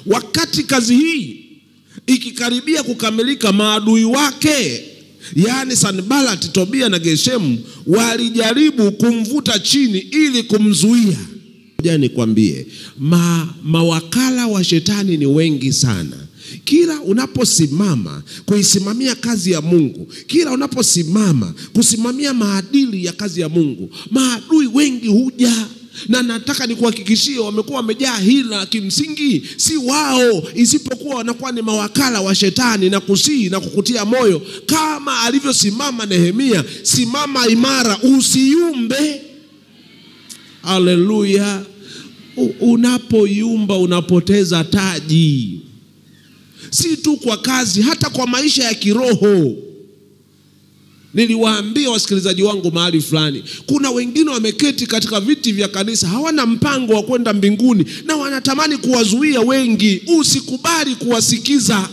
wakati kazi hii ikikaribia kukamilika, maadui wake, yani Sanbalati, Tobia na Geshemu, walijaribu kumvuta chini ili kumzuia. Ngoja nikwambie, mawakala wa shetani ni wengi sana. Kila unaposimama kuisimamia kazi ya Mungu, kila unaposimama kusimamia maadili ya kazi ya Mungu, maadui wengi huja. Na nataka nikuhakikishie, wamekuwa wamejaa hila. Kimsingi si wao, isipokuwa wanakuwa ni mawakala wa shetani, na kusii na kukutia moyo kama alivyosimama Nehemia. Simama imara, usiyumbe. Haleluya. Unapoyumba unapoteza taji, si tu kwa kazi, hata kwa maisha ya kiroho. Niliwaambia wasikilizaji wangu mahali fulani, kuna wengine wameketi katika viti vya kanisa, hawana mpango wa kwenda mbinguni, na wanatamani kuwazuia wengi. Usikubali kuwasikiza.